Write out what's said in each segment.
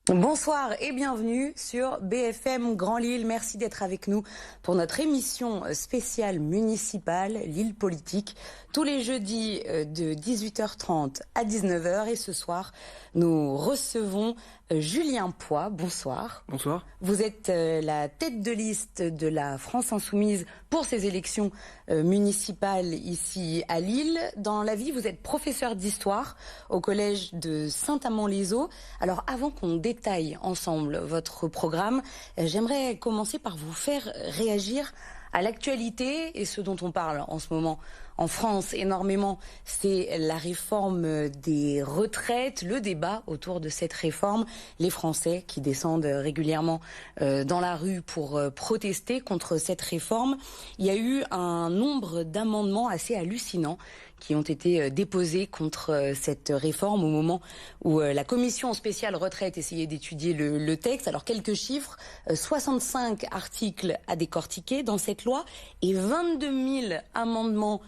Bonsoir et bienvenue sur BFM Grand Lille. Merci d'être avec nous pour notre émission spéciale municipale Lille Politique, tous les jeudis de 18h30 à 19h. Et ce soir, nous recevons Julien Poix. Bonsoir. Bonsoir. Vous êtes la tête de liste de la France Insoumise pour ces élections municipales ici à Lille. Dans la vie, vous êtes professeur d'histoire au collège de Saint-Amand-les-Eaux. Alors avant qu'on détaille ensemble votre programme, j'aimerais commencer par vous faire réagir à l'actualité et ce dont on parle en ce moment en France énormément, c'est la réforme des retraites, le débat autour de cette réforme, les Français qui descendent régulièrement dans la rue pour protester contre cette réforme. Il y a eu un nombre d'amendements assez hallucinants qui ont été déposés contre cette réforme au moment où la commission spéciale retraite essayait d'étudier le texte. Alors quelques chiffres, 65 articles à décortiquer dans cette loi et 22 000 amendements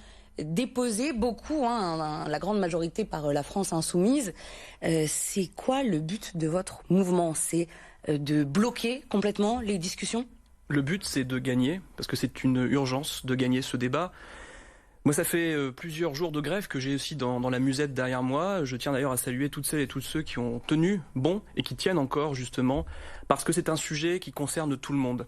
déposés, beaucoup, la grande majorité par la France Insoumise. C'est quoi le but de votre mouvement? C'est de bloquer complètement les discussions? Le but, c'est de gagner, parce que c'est une urgence de gagner ce débat. Moi, ça fait plusieurs jours de grève que j'ai aussi dans la musette derrière moi. Je tiens d'ailleurs à saluer toutes celles et tous ceux qui ont tenu bon et qui tiennent encore, justement, parce que c'est un sujet qui concerne tout le monde.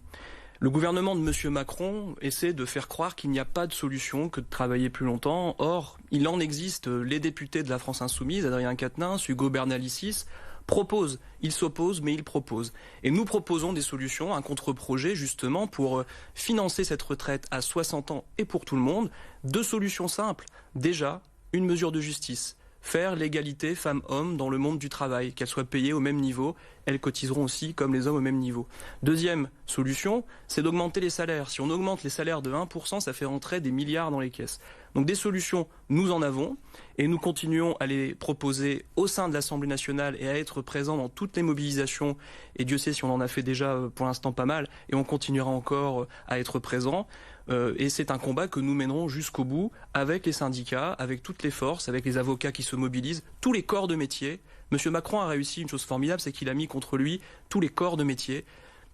Le gouvernement de M. Macron essaie de faire croire qu'il n'y a pas de solution que de travailler plus longtemps. Or, il en existe. Les députés de la France Insoumise, Adrien Quatennens, Hugo Bernalicis, proposent. Ils s'opposent, mais ils proposent. Et nous proposons des solutions, un contre-projet justement pour financer cette retraite à 60 ans et pour tout le monde. Deux solutions simples. Déjà, une mesure de justice. Faire l'égalité femmes-hommes dans le monde du travail, qu'elles soient payées au même niveau, elles cotiseront aussi comme les hommes au même niveau. Deuxième solution, c'est d'augmenter les salaires. Si on augmente les salaires de 1%, ça fait rentrer des milliards dans les caisses. Donc des solutions, nous en avons, et nous continuons à les proposer au sein de l'Assemblée nationale et à être présents dans toutes les mobilisations, et Dieu sait si on en a fait déjà pour l'instant pas mal, et on continuera encore à être présents. Et c'est un combat que nous mènerons jusqu'au bout avec les syndicats, avec toutes les forces, avec les avocats qui se mobilisent, tous les corps de métier. Monsieur Macron a réussi une chose formidable, c'est qu'il a mis contre lui tous les corps de métier,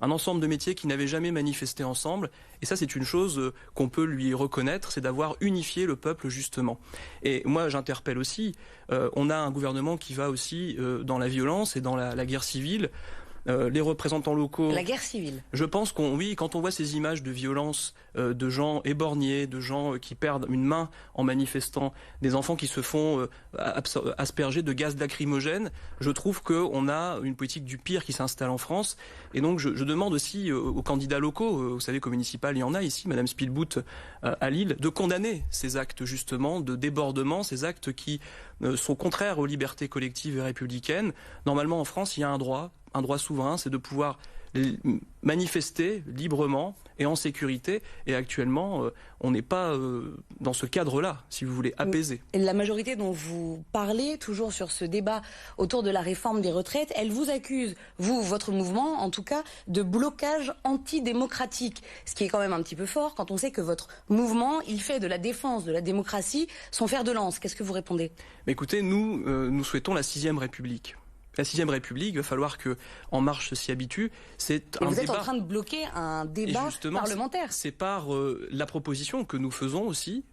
un ensemble de métiers qui n'avaient jamais manifesté ensemble. Et ça, c'est une chose qu'on peut lui reconnaître, c'est d'avoir unifié le peuple justement. Et moi, j'interpelle aussi, on a un gouvernement qui va aussi dans la violence et dans la guerre civile. Les représentants locaux... La guerre civile. Je pense quand on voit ces images de violence, de gens éborgnés, de gens qui perdent une main en manifestant, des enfants qui se font asperger de gaz lacrymogène, je trouve qu'on a une politique du pire qui s'installe en France. Et donc je demande aussi aux candidats locaux, vous savez qu'au municipal il y en a ici, Madame Spielbout à Lille, de condamner ces actes justement de débordement, ces actes qui sont contraires aux libertés collectives et républicaines. Normalement en France il y a un droit souverain, c'est de pouvoir manifester librement et en sécurité. Et actuellement, on n'est pas dans ce cadre-là, si vous voulez, apaisé. Et la majorité dont vous parlez, toujours sur ce débat autour de la réforme des retraites, elle vous accuse, vous, votre mouvement, en tout cas, de blocage antidémocratique. Ce qui est quand même un petit peu fort quand on sait que votre mouvement, il fait de la défense de la démocratie son fer de lance. Qu'est-ce que vous répondez? Mais écoutez, nous souhaitons la 6e République. La 6e République, il va falloir que En Marche s'y habitue. C'est un débat. Vous êtes en train de bloquer un débat parlementaire. C'est par la proposition que nous faisons aussi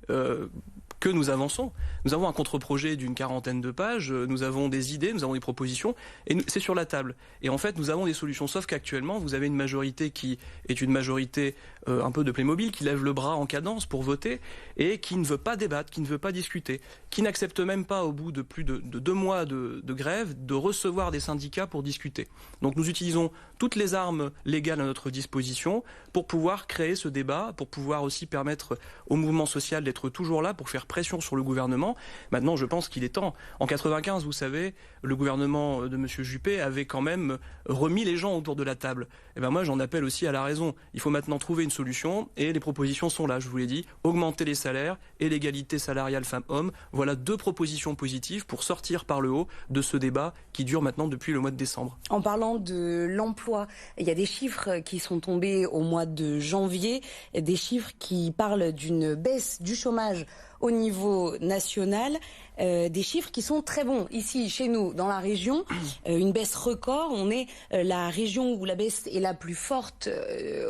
que nous avançons. Nous avons un contre-projet d'une 40aine de pages, nous avons des idées, nous avons des propositions, et c'est sur la table. Et en fait, nous avons des solutions, sauf qu'actuellement, vous avez une majorité qui est une majorité un peu de Playmobil, qui lève le bras en cadence pour voter, et qui ne veut pas débattre, qui ne veut pas discuter, qui n'accepte même pas, au bout de plus de 2 mois de grève, de recevoir des syndicats pour discuter. Donc nous utilisons toutes les armes légales à notre disposition pour pouvoir créer ce débat, pour pouvoir aussi permettre au mouvement social d'être toujours là, pour faire pression sur le gouvernement. Maintenant, je pense qu'il est temps. En 95, vous savez, le gouvernement de M. Juppé avait quand même remis les gens autour de la table. Et ben moi, j'en appelle aussi à la raison. Il faut maintenant trouver une solution et les propositions sont là, je vous l'ai dit. Augmenter les salaires et l'égalité salariale femmes-hommes. Voilà 2 propositions positives pour sortir par le haut de ce débat qui dure dure maintenant depuis le mois de décembre. En parlant de l'emploi, il y a des chiffres qui sont tombés au mois de janvier, des chiffres qui parlent d'une baisse du chômage au niveau national, des chiffres qui sont très bons. Ici, chez nous, dans la région, une baisse record. On est la région où la baisse est la plus forte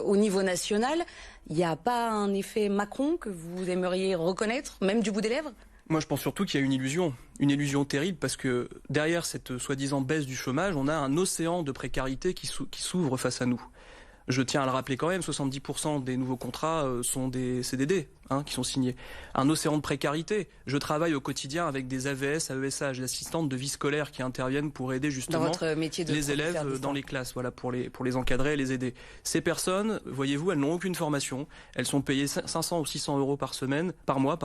au niveau national. Il n'y a pas un effet Macron que vous aimeriez reconnaître, même du bout des lèvres ? Moi, je pense surtout qu'il y a une illusion terrible, parce que derrière cette soi-disant baisse du chômage, on a un océan de précarité qui s'ouvre face à nous. Je tiens à le rappeler quand même, 70% des nouveaux contrats sont des CDD qui sont signés. Un océan de précarité. Je travaille au quotidien avec des AVS, AESH, des assistantes de vie scolaire qui interviennent pour aider justement les élèves dans les classes, voilà, pour les encadrer et les aider. Ces personnes, voyez-vous, elles n'ont aucune formation. Elles sont payées 500 ou 600 euros par mois,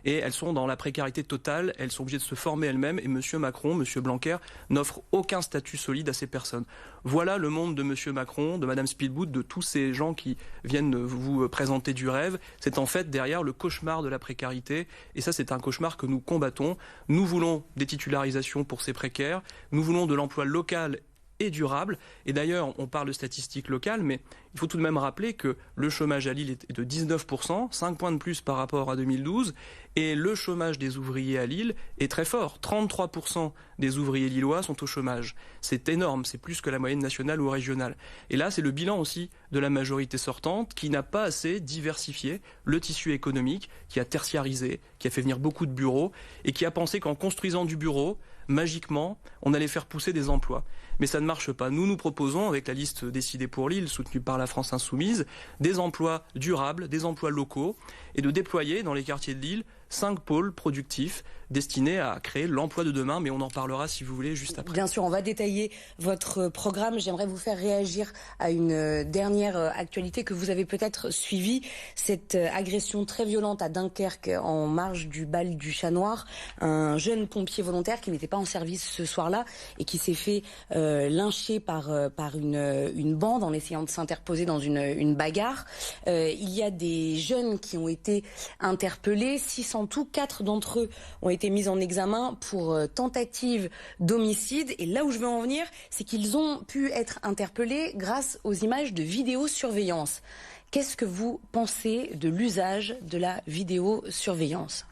et elles sont dans la précarité totale. Elles sont obligées de se former elles-mêmes, et Monsieur Macron, Monsieur Blanquer n'offre aucun statut solide à ces personnes. Voilà le monde de Monsieur Macron, de Madame Spielbout, de tous ces gens qui viennent vous présenter du rêve. C'est en fait derrière le cauchemar de la précarité, et ça c'est un cauchemar que nous combattons. Nous voulons des titularisations pour ces précaires, nous voulons de l'emploi local et durable, et d'ailleurs on parle de statistiques locales, mais il faut tout de même rappeler que le chômage à Lille est de 19%, 5 points de plus par rapport à 2012, et le chômage des ouvriers à Lille est très fort, 33% des ouvriers lillois sont au chômage. C'est énorme, c'est plus que la moyenne nationale ou régionale. Et là c'est le bilan aussi de la majorité sortante qui n'a pas assez diversifié le tissu économique, qui a tertiarisé, qui a fait venir beaucoup de bureaux, et qui a pensé qu'en construisant du bureau, magiquement, on allait faire pousser des emplois. Mais ça ne marche pas. Nous proposons, avec la liste décidée pour Lille, soutenue par la France Insoumise, des emplois durables, des emplois locaux, et de déployer dans les quartiers de Lille 5 pôles productifs destinés à créer l'emploi de demain, mais on en parlera si vous voulez juste après. Bien sûr, on va détailler votre programme. J'aimerais vous faire réagir à une dernière actualité que vous avez peut-être suivie, cette agression très violente à Dunkerque en marge du bal du Chat Noir. Un jeune pompier volontaire qui n'était pas en service ce soir-là et qui s'est fait lyncher par une bande en essayant de s'interposer dans une bagarre. Il y a des jeunes qui ont été interpellés, 6 en tout, 4 d'entre eux ont été mis en examen pour tentative d'homicide. Et là où je veux en venir, c'est qu'ils ont pu être interpellés grâce aux images de vidéosurveillance. Qu'est-ce que vous pensez de l'usage de la vidéosurveillance ?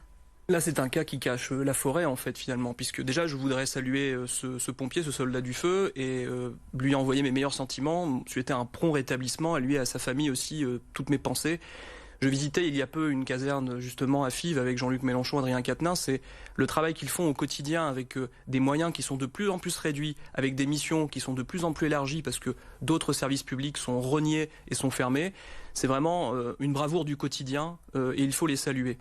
Là, c'est un cas qui cache la forêt, en fait, finalement, puisque déjà, je voudrais saluer ce pompier, ce soldat du feu, et lui envoyer mes meilleurs sentiments, souhaiter un prompt rétablissement, à lui et à sa famille aussi, toutes mes pensées. Je visitais il y a peu une caserne justement à Fives avec Jean-Luc Mélenchon, Adrien Quatennens. C'est le travail qu'ils font au quotidien avec des moyens qui sont de plus en plus réduits, avec des missions qui sont de plus en plus élargies parce que d'autres services publics sont reniés et sont fermés. C'est vraiment une bravoure du quotidien et il faut les saluer.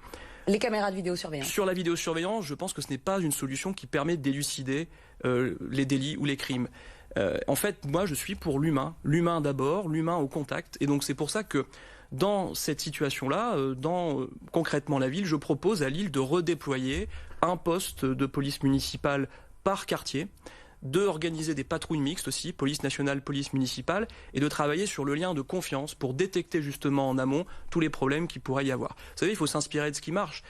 Les caméras de vidéosurveillance. Sur la vidéosurveillance, je pense que ce n'est pas une solution qui permet d'élucider les délits ou les crimes. En fait, moi, je suis pour l'humain. L'humain d'abord, l'humain au contact. Et donc, c'est pour ça que dans cette situation-là, dans concrètement la ville, je propose à Lille de redéployer un poste de police municipale par quartier, d'organiser des patrouilles mixtes aussi, police nationale, police municipale, et de travailler sur le lien de confiance pour détecter justement en amont tous les problèmes qu'il pourrait y avoir. Vous savez, il faut s'inspirer de ce qui marche.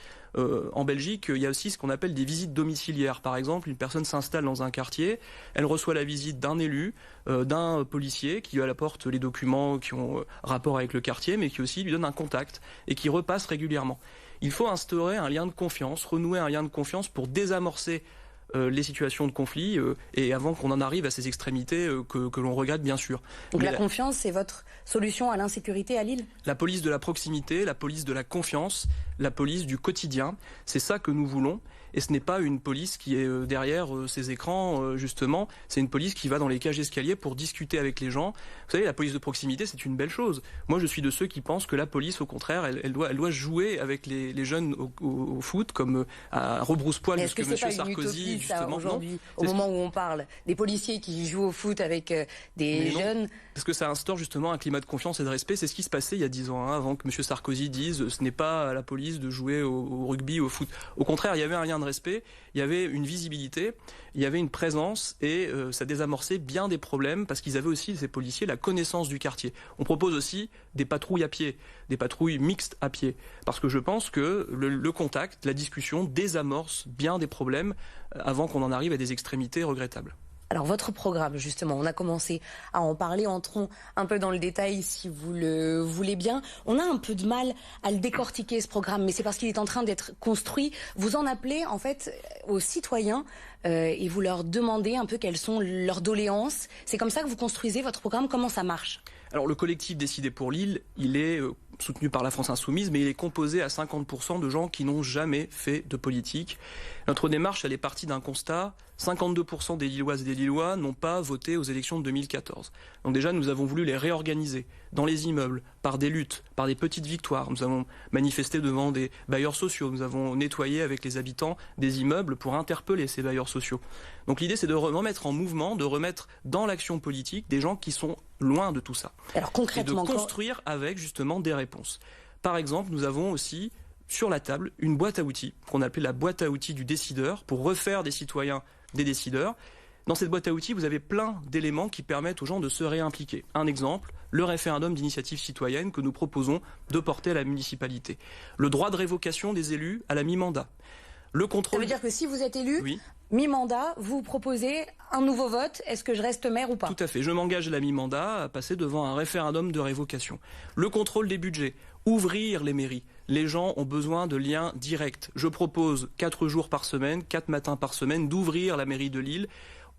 En Belgique, il y a aussi ce qu'on appelle des visites domiciliaires. Par exemple, une personne s'installe dans un quartier, elle reçoit la visite d'un élu, d'un policier qui lui apporte les documents qui ont rapport avec le quartier, mais qui aussi lui donne un contact et qui repasse régulièrement. Il faut instaurer un lien de confiance, renouer un lien de confiance pour désamorcer les situations de conflit et avant qu'on en arrive à ces extrémités que l'on regrette bien sûr. Donc la confiance, c'est votre solution à l'insécurité à Lille ? La police de la proximité, la police de la confiance, la police du quotidien, c'est ça que nous voulons. Et ce n'est pas une police qui est derrière ces écrans, justement. C'est une police qui va dans les cages d'escalier pour discuter avec les gens. Vous savez, la police de proximité, c'est une belle chose. Moi, je suis de ceux qui pensent que la police, au contraire, elle doit jouer avec les jeunes au foot, comme à rebrousse-poil de ce que M. Sarkozy, justement. Aujourd'hui, au moment où on parle des policiers qui jouent au foot avec des jeunes. Parce que ça instaure justement un climat de confiance et de respect. C'est ce qui se passait il y a 10 ans, avant que M. Sarkozy dise ce n'est pas à la police de jouer au rugby, au foot. Au contraire, il y avait un lien de respect, il y avait une visibilité, il y avait une présence et ça désamorçait bien des problèmes parce qu'ils avaient aussi, ces policiers, la connaissance du quartier. On propose aussi des patrouilles à pied, des patrouilles mixtes à pied, parce que je pense que le contact, la discussion désamorce bien des problèmes avant qu'on en arrive à des extrémités regrettables. Alors votre programme, justement, on a commencé à en parler, entrons un peu dans le détail si vous le voulez bien. On a un peu de mal à le décortiquer ce programme, mais c'est parce qu'il est en train d'être construit. Vous en appelez en fait aux citoyens et vous leur demandez un peu quelles sont leurs doléances. C'est comme ça que vous construisez votre programme, comment ça marche ? Alors le collectif Décider pour Lille, il est soutenu par la France Insoumise, mais il est composé à 50% de gens qui n'ont jamais fait de politique. Notre démarche, elle est partie d'un constat. 52% des Lilloises et des Lillois n'ont pas voté aux élections de 2014. Donc déjà, nous avons voulu les réorganiser dans les immeubles, par des luttes, par des petites victoires. Nous avons manifesté devant des bailleurs sociaux. Nous avons nettoyé avec les habitants des immeubles pour interpeller ces bailleurs sociaux. Donc l'idée, c'est de remettre en mouvement, de remettre dans l'action politique des gens qui sont loin de tout ça. Alors concrètement, et de construire avec justement des réponses. Par exemple, nous avons aussi sur la table une boîte à outils qu'on appelle la boîte à outils du décideur pour refaire des citoyens des décideurs. Dans cette boîte à outils, vous avez plein d'éléments qui permettent aux gens de se réimpliquer. Un exemple, le référendum d'initiative citoyenne que nous proposons de porter à la municipalité. Le droit de révocation des élus à la mi-mandat. Le contrôle... Ça veut dire que si vous êtes élu, oui. Mi-mandat, vous proposez un nouveau vote. Est-ce que je reste maire ou pas ? Tout à fait. Je m'engage à la mi-mandat à passer devant un référendum de révocation. Le contrôle des budgets. Ouvrir les mairies. Les gens ont besoin de liens directs. Je propose 4 jours par semaine, 4 matins par semaine, d'ouvrir la mairie de Lille.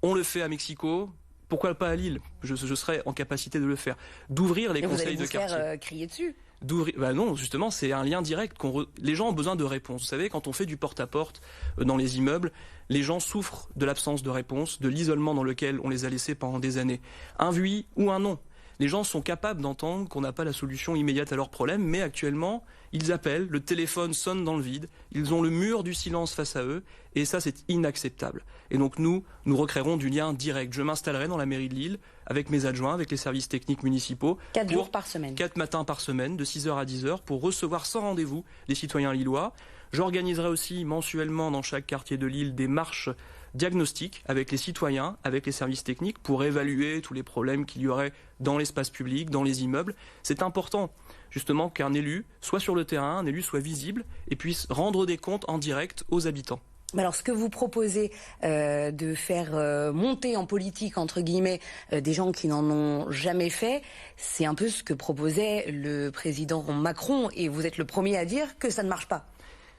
On le fait à Mexico. Pourquoi pas à Lille ? Je serais en capacité de le faire. D'ouvrir les conseils de quartier. Vous allez vous faire crier dessus. Non, justement, c'est un lien direct. Les gens ont besoin de réponses. Vous savez, quand on fait du porte-à-porte dans les immeubles, les gens souffrent de l'absence de réponse, de l'isolement dans lequel on les a laissés pendant des années. Un oui ou un non. Les gens sont capables d'entendre qu'on n'a pas la solution immédiate à leurs problèmes, mais actuellement, ils appellent, le téléphone sonne dans le vide, ils ont le mur du silence face à eux, et ça, c'est inacceptable. Et donc nous recréerons du lien direct. Je m'installerai dans la mairie de Lille, avec mes adjoints, avec les services techniques municipaux. 4 jours par semaine. 4 matins par semaine, de 6h à 10h, pour recevoir sans rendez-vous les citoyens lillois. J'organiserai aussi mensuellement dans chaque quartier de Lille des marches diagnostiques avec les citoyens, avec les services techniques, pour évaluer tous les problèmes qu'il y aurait dans l'espace public, dans les immeubles. C'est important, justement, qu'un élu soit sur le terrain, un élu soit visible et puisse rendre des comptes en direct aux habitants. Alors, ce que vous proposez de faire monter en politique, entre guillemets, des gens qui n'en ont jamais fait, c'est un peu ce que proposait le président Macron. Et vous êtes le premier à dire que ça ne marche pas.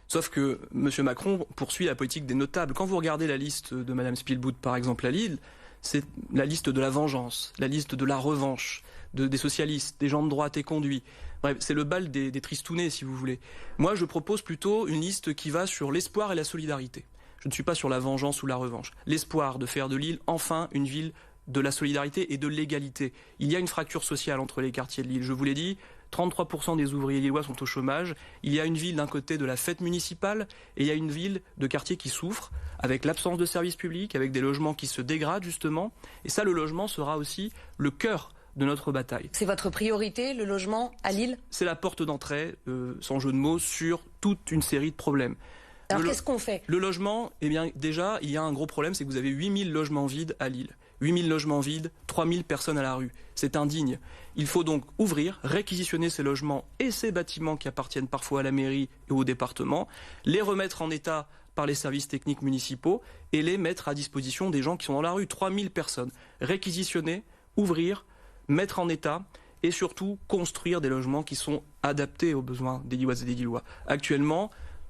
Sauf que M. Macron poursuit la politique des notables. Quand vous regardez la liste de Mme Spielbout, par exemple, à Lille, c'est la liste de la vengeance, la liste de la revanche, des socialistes, des gens de droite éconduits. Bref, c'est le bal des tristounets, si vous voulez. Moi, je propose plutôt une liste qui va sur l'espoir et la solidarité. Je ne suis pas sur la vengeance ou la revanche. L'espoir de faire de Lille, enfin, une ville de la solidarité et de l'égalité. Il y a une fracture sociale entre les quartiers de Lille. Je vous l'ai dit, 33% des ouvriers lillois sont au chômage. Il y a une ville d'un côté de la fête municipale et il y a une ville de quartier qui souffre avec l'absence de services publics, avec des logements qui se dégradent justement. Et ça, le logement sera aussi le cœur de notre bataille. C'est votre priorité, le logement à Lille ? C'est la porte d'entrée, sans jeu de mots, sur toute une série de problèmes. Alors qu'est-ce qu'on fait ? Le logement, eh bien déjà, il y a un gros problème, c'est que vous avez 8000 logements vides à Lille. 8000 logements vides, 3000 personnes à la rue. C'est indigne. Il faut donc ouvrir, réquisitionner ces logements et ces bâtiments qui appartiennent parfois à la mairie et au département, les remettre en état par les services techniques municipaux et les mettre à disposition des gens qui sont dans la rue. 3000 personnes. Réquisitionner, ouvrir, mettre en état et surtout construire des logements qui sont adaptés aux besoins des Lilloises et des Lillois. Actuellement,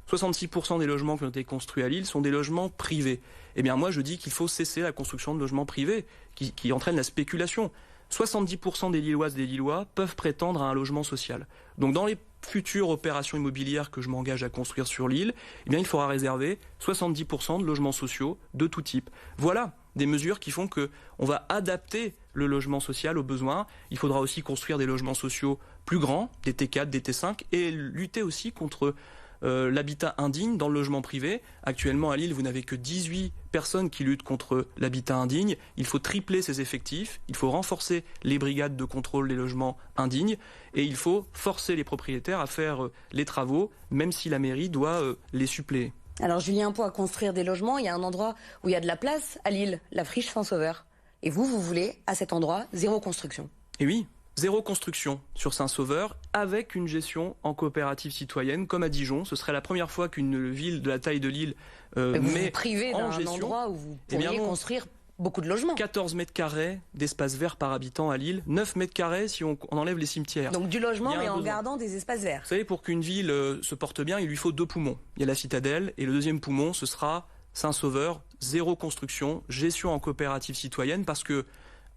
66% des logements qui ont été construits à Lille sont des logements privés. Eh bien moi je dis qu'il faut cesser la construction de logements privés qui entraînent la spéculation. 70% des Lilloises et des Lillois peuvent prétendre à un logement social. Donc dans les futures opérations immobilières que je m'engage à construire sur l'île, eh bien il faudra réserver 70% de logements sociaux de tout type. Voilà des mesures qui font qu'on va adapter le logement social aux besoins. Il faudra aussi construire des logements sociaux plus grands, des T4, des T5, et lutter aussi contre l'habitat indigne dans le logement privé. Actuellement à Lille, vous n'avez que 18 personnes qui luttent contre l'habitat indigne. Il faut tripler ces effectifs, il faut renforcer les brigades de contrôle des logements indignes et il faut forcer les propriétaires à faire les travaux, même si la mairie doit les suppléer. Alors Julien Pau, à construire des logements, il y a un endroit où il y a de la place à Lille, la friche Saint-Sauveur. Et vous voulez, à cet endroit, zéro construction. Et oui, zéro construction sur Saint-Sauveur avec une gestion en coopérative citoyenne comme à Dijon. Ce serait la première fois qu'une ville de la taille de Lille vous privez d'un gestion. endroit où vous pourriez construire beaucoup de logements. 14 mètres carrés d'espace vert par habitant à Lille, 9 mètres carrés si on enlève les cimetières. Donc du logement, mais en gardant des espaces verts. Vous savez, pour qu'une ville se porte bien, il lui faut 2 poumons. Il y a la citadelle, et le deuxième poumon, ce sera Saint-Sauveur, 0 construction, gestion en coopérative citoyenne, parce que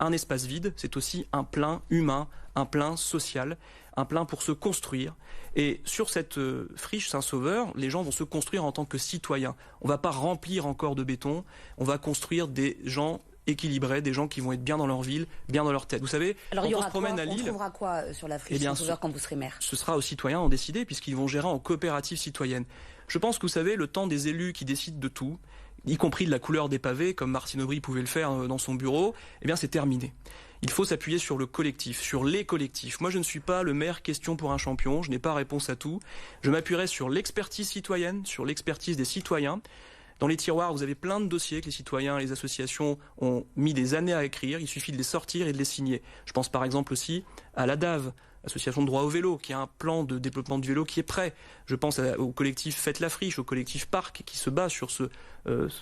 un espace vide, c'est aussi un plein humain, un plein social, un plein pour se construire. Et sur cette friche Saint-Sauveur, les gens vont se construire en tant que citoyens. On ne va pas remplir encore de béton, on va construire des gens équilibrés, des gens qui vont être bien dans leur ville, bien dans leur tête. Vous savez, alors, quand on se promène à Lille... On trouvera quoi sur la friche Saint-Sauveur quand vous serez maire? Ce sera aux citoyens d'en décider, puisqu'ils vont gérer en coopérative citoyenne. Je pense que vous savez, le temps des élus qui décident de tout, y compris de la couleur des pavés, comme Martine Aubry pouvait le faire dans son bureau, eh bien c'est terminé. Il faut s'appuyer sur le collectif, sur les collectifs. Moi, je ne suis pas le maire question pour un champion, je n'ai pas réponse à tout. Je m'appuierai sur l'expertise citoyenne, sur l'expertise des citoyens. Dans les tiroirs, vous avez plein de dossiers que les citoyens et les associations ont mis des années à écrire. Il suffit de les sortir et de les signer. Je pense par exemple aussi à l'ADAV, Association de droit au vélo, qui a un plan de développement du vélo qui est prêt. Je pense au collectif Faites la Friche, au collectif Parc, qui se bat sur ce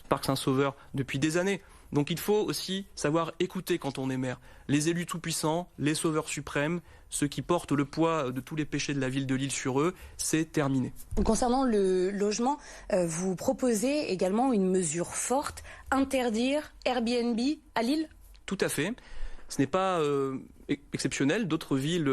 parc Saint-Sauveur depuis des années. Donc il faut aussi savoir écouter quand on est maire. Les élus tout-puissants, les sauveurs suprêmes, ceux qui portent le poids de tous les péchés de la ville de Lille sur eux, c'est terminé. Concernant le logement, vous proposez également une mesure forte, interdire Airbnb à Lille ? Tout à fait. Ce n'est pas exceptionnel. D'autres villes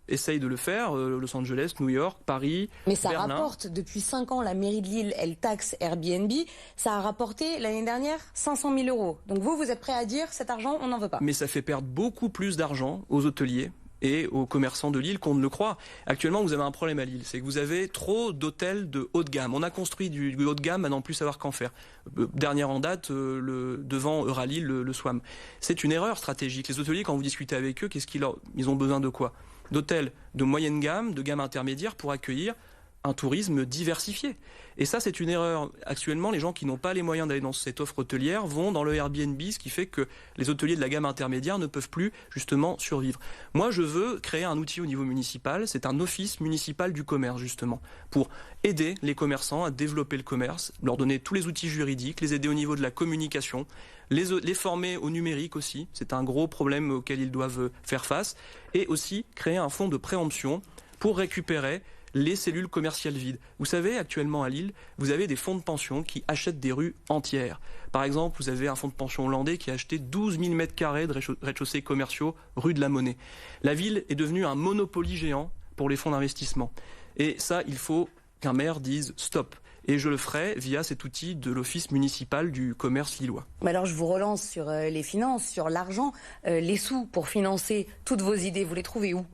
essayent de le faire. Los Angeles, New York, Paris, mais ça Berlin. Rapporte. Depuis 5 ans, la mairie de Lille, elle taxe Airbnb. Ça a rapporté l'année dernière 500 000 €. Donc vous êtes prêt à dire cet argent, on n'en veut pas. Mais ça fait perdre beaucoup plus d'argent aux hôteliers et aux commerçants de Lille qu'on ne le croit. Actuellement, vous avez un problème à Lille, c'est que vous avez trop d'hôtels de haut de gamme. On a construit du haut de gamme à n'en plus savoir qu'en faire. Dernière en date, devant Euralille, le SWAM. C'est une erreur stratégique. Les hôteliers, quand vous discutez avec eux, ils ont besoin de quoi? D'hôtels de moyenne gamme, de gamme intermédiaire pour accueillir un tourisme diversifié. Et ça, c'est une erreur. Actuellement, les gens qui n'ont pas les moyens d'aller dans cette offre hôtelière vont dans le Airbnb, ce qui fait que les hôteliers de la gamme intermédiaire ne peuvent plus, justement, survivre. Moi, je veux créer un outil au niveau municipal. C'est un office municipal du commerce, justement, pour aider les commerçants à développer le commerce, leur donner tous les outils juridiques, les aider au niveau de la communication, les former au numérique aussi. C'est un gros problème auquel ils doivent faire face. Et aussi créer un fonds de préemption pour récupérer les cellules commerciales vides. Vous savez, actuellement à Lille, vous avez des fonds de pension qui achètent des rues entières. Par exemple, vous avez un fonds de pension hollandais qui a acheté 12 000 mètres carrés de rez-de-chaussée commerciaux rue de la Monnaie. La ville est devenue un monopoly géant pour les fonds d'investissement. Et ça, il faut qu'un maire dise stop. Et je le ferai via cet outil de l'office municipal du commerce lillois. Mais alors je vous relance sur les finances, sur l'argent. Les sous pour financer toutes vos idées, vous les trouvez où?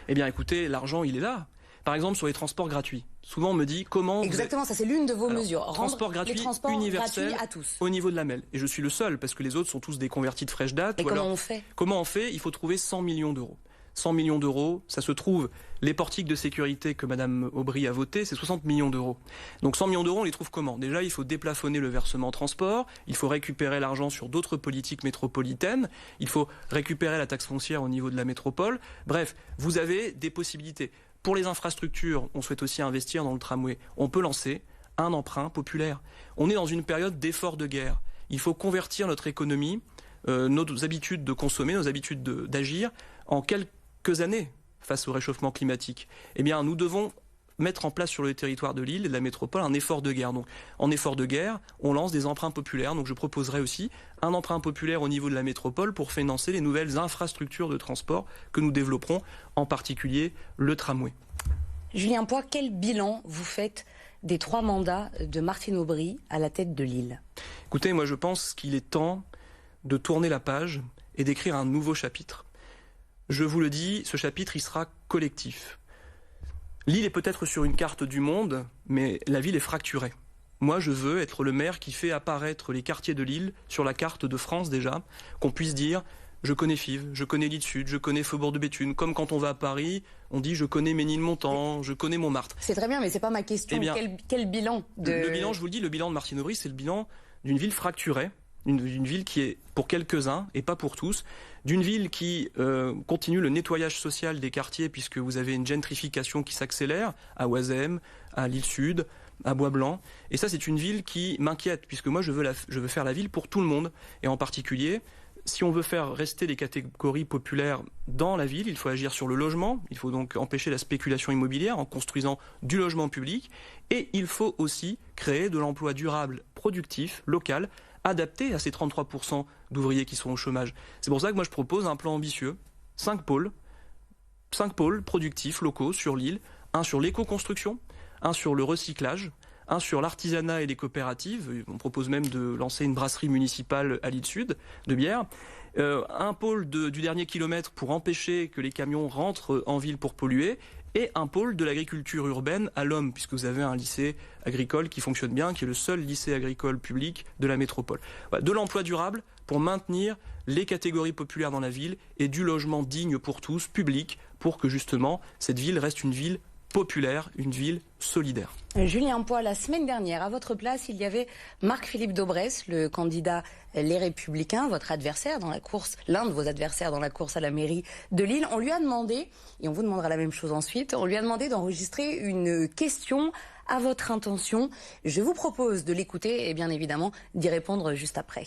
Eh bien écoutez, l'argent il est là. Par exemple, sur les transports gratuits. Souvent, on me dit comment... Exactement, ça c'est l'une de vos mesures. Transport gratuit, les transports universel, gratuits à tous. Au niveau de la MEL. Et je suis le seul, parce que les autres sont tous des convertis de fraîche date. Et comment on fait? Comment on fait? Il faut trouver 100 millions d'euros. 100 millions d'euros, ça se trouve, les portiques de sécurité que Madame Aubry a voté, c'est 60 millions d'euros. Donc 100 millions d'euros, on les trouve comment? Déjà, il faut déplafonner le versement transport, il faut récupérer l'argent sur d'autres politiques métropolitaines, il faut récupérer la taxe foncière au niveau de la métropole. Bref, vous avez des possibilités. Pour les infrastructures, on souhaite aussi investir dans le tramway. On peut lancer un emprunt populaire. On est dans une période d'effort de guerre. Il faut convertir notre économie, nos habitudes de consommer, nos habitudes d'agir en quelques années face au réchauffement climatique. Eh bien, nous devons mettre en place sur le territoire de Lille et de la métropole un effort de guerre. Donc, en effort de guerre, on lance des emprunts populaires. Donc, je proposerai aussi un emprunt populaire au niveau de la métropole pour financer les nouvelles infrastructures de transport que nous développerons, en particulier le tramway. Julien Poix, quel bilan vous faites des 3 mandats de Martine Aubry à la tête de Lille? Écoutez, moi je pense qu'il est temps de tourner la page et d'écrire un nouveau chapitre. Je vous le dis, ce chapitre, il sera collectif. Lille est peut-être sur une carte du monde, mais la ville est fracturée. Moi, je veux être le maire qui fait apparaître les quartiers de Lille sur la carte de France déjà, qu'on puisse dire « je connais Fives, je connais Lille Sud, je connais Faubourg de Béthune », comme quand on va à Paris, on dit « je connais Ménilmontant, je connais Montmartre ». C'est très bien, mais c'est pas ma question. Eh bien, quel bilan Le bilan, je vous le dis, le bilan de Martine Aubry, c'est le bilan d'une ville fracturée, d'une ville qui est pour quelques-uns et pas pour tous, d'une ville qui continue le nettoyage social des quartiers puisque vous avez une gentrification qui s'accélère à Oisem, à Lille Sud, à Bois-Blanc. Et ça, c'est une ville qui m'inquiète, puisque moi, je veux faire la ville pour tout le monde. Et en particulier, si on veut faire rester les catégories populaires dans la ville, il faut agir sur le logement. Il faut donc empêcher la spéculation immobilière en construisant du logement public. Et il faut aussi créer de l'emploi durable, productif, local, adapté à ces 33% d'ouvriers qui sont au chômage. C'est pour ça que moi, je propose un plan ambitieux, 5 pôles productifs locaux sur l'île, un sur l'éco-construction, un sur le recyclage, un sur l'artisanat et les coopératives. On propose même de lancer une brasserie municipale à l'île Sud de bière. Un pôle du dernier kilomètre pour empêcher que les camions rentrent en ville pour polluer. Et un pôle de l'agriculture urbaine à l'homme, puisque vous avez un lycée agricole qui fonctionne bien, qui est le seul lycée agricole public de la métropole. Voilà, de l'emploi durable pour maintenir les catégories populaires dans la ville et du logement digne pour tous, public, pour que justement cette ville reste une ville populaire, une ville solidaire. Julien Poix, la semaine dernière, à votre place, il y avait Marc-Philippe Daubresse, le candidat Les Républicains, votre adversaire dans la course, l'un de vos adversaires dans la course à la mairie de Lille. On lui a demandé, et on vous demandera la même chose ensuite, on lui a demandé d'enregistrer une question à votre intention. Je vous propose de l'écouter et bien évidemment d'y répondre juste après.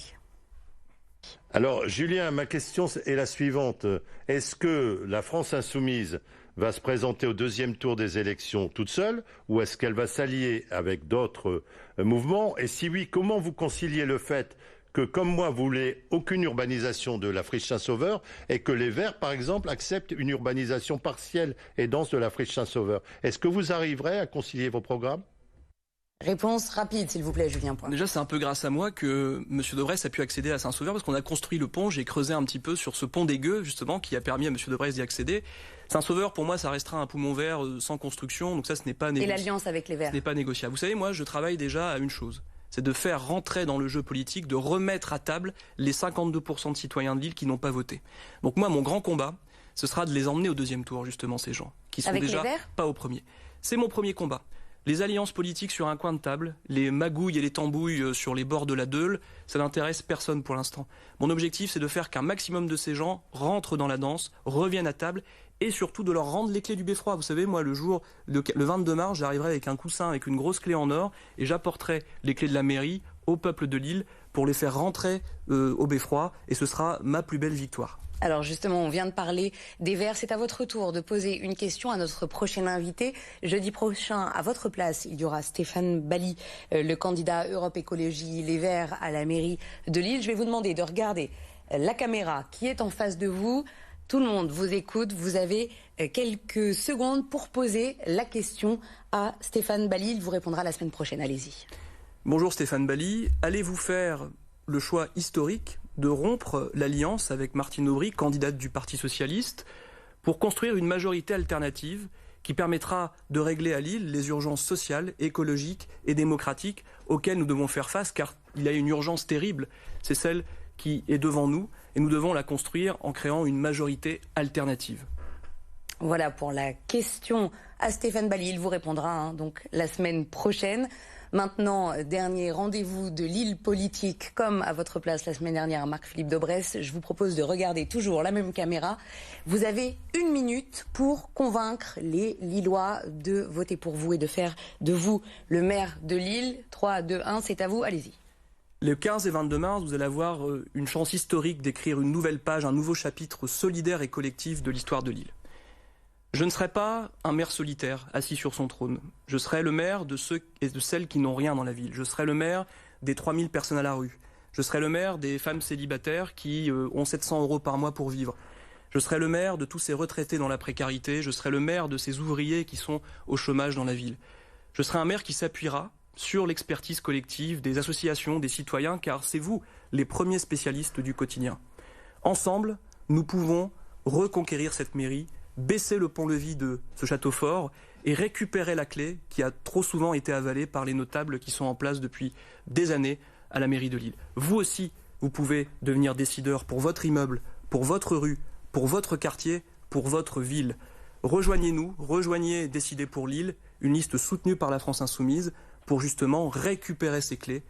Alors, Julien, ma question est la suivante. Est-ce que la France insoumise va se présenter au deuxième tour des élections toute seule ou est-ce qu'elle va s'allier avec d'autres mouvements? Et si oui, comment vous conciliez le fait que, comme moi, vous voulez aucune urbanisation de la friche Saint-Sauveur et que les Verts, par exemple, acceptent une urbanisation partielle et dense de la friche Saint-Sauveur? Est-ce que vous arriverez à concilier vos programmes? Réponse rapide, s'il vous plaît, Julien Poix. Déjà, c'est un peu grâce à moi que M. Daubresse a pu accéder à Saint-Sauveur, parce qu'on a construit le pont. J'ai creusé un petit peu sur ce pont des Gueux, justement, qui a permis à M. Daubresse d'y accéder. Saint-Sauveur, pour moi, ça restera un poumon vert sans construction, donc ça, ce n'est pas négociable. Et l'alliance avec les Verts? Ce n'est pas négociable. Vous savez, moi, je travaille déjà à une chose, c'est de faire rentrer dans le jeu politique, de remettre à table les 52% de citoyens de l'île qui n'ont pas voté. Donc moi, mon grand combat, ce sera de les emmener au deuxième tour, justement, ces gens, qui sont avec déjà les Verts pas au premier. C'est mon premier combat. Les alliances politiques sur un coin de table, les magouilles et les tambouilles sur les bords de la Deule, ça n'intéresse personne pour l'instant. Mon objectif, c'est de faire qu'un maximum de ces gens rentrent dans la danse, reviennent à table et surtout de leur rendre les clés du beffroi. Vous savez, moi, le 22 mars, j'arriverai avec un coussin, avec une grosse clé en or et j'apporterai les clés de la mairie au peuple de l'île pour les faire rentrer au beffroi et ce sera ma plus belle victoire. Alors justement, on vient de parler des Verts. C'est à votre tour de poser une question à notre prochain invité. Jeudi prochain, à votre place, il y aura Stéphane Bally, le candidat Europe Écologie Les Verts à la mairie de Lille. Je vais vous demander de regarder la caméra qui est en face de vous. Tout le monde vous écoute. Vous avez quelques secondes pour poser la question à Stéphane Bally. Il vous répondra la semaine prochaine. Allez-y. Bonjour Stéphane Bally. Allez-vous faire le choix historique de rompre l'alliance avec Martine Aubry, candidate du Parti Socialiste, pour construire une majorité alternative qui permettra de régler à Lille les urgences sociales, écologiques et démocratiques auxquelles nous devons faire face, car il y a une urgence terrible, c'est celle qui est devant nous, et nous devons la construire en créant une majorité alternative. Voilà pour la question à Stéphane Bally. Il vous répondra donc la semaine prochaine. Maintenant, dernier rendez-vous de Lille politique, comme à votre place la semaine dernière à Marc-Philippe Daubresse. Je vous propose de regarder toujours la même caméra. Vous avez 1 minute pour convaincre les Lillois de voter pour vous et de faire de vous le maire de Lille. 3, 2, 1, c'est à vous, allez-y. Le 15 et 22 mars, vous allez avoir une chance historique d'écrire une nouvelle page, un nouveau chapitre solidaire et collectif de l'histoire de Lille. Je ne serai pas un maire solitaire assis sur son trône. Je serai le maire de ceux et de celles qui n'ont rien dans la ville. Je serai le maire des 3000 personnes à la rue. Je serai le maire des femmes célibataires qui ont 700 € par mois pour vivre. Je serai le maire de tous ces retraités dans la précarité. Je serai le maire de ces ouvriers qui sont au chômage dans la ville. Je serai un maire qui s'appuiera sur l'expertise collective des associations, des citoyens, car c'est vous les premiers spécialistes du quotidien. Ensemble, nous pouvons reconquérir cette mairie, baisser le pont-levis de ce château fort et récupérer la clé qui a trop souvent été avalée par les notables qui sont en place depuis des années à la mairie de Lille. Vous aussi, vous pouvez devenir décideur pour votre immeuble, pour votre rue, pour votre quartier, pour votre ville. Rejoignez-nous, rejoignez Décider pour Lille, une liste soutenue par la France Insoumise pour justement récupérer ces clés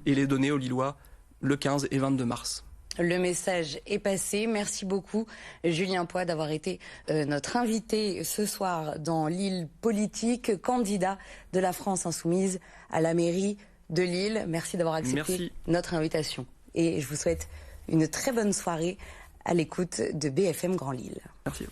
et les donner aux Lillois le 15 et 22 mars. Le message est passé. Merci beaucoup, Julien Poix, d'avoir été notre invité ce soir dans Lille Politique, candidat de la France Insoumise à la mairie de Lille. Merci d'avoir accepté notre invitation. Et je vous souhaite une très bonne soirée à l'écoute de BFM Grand Lille. Merci.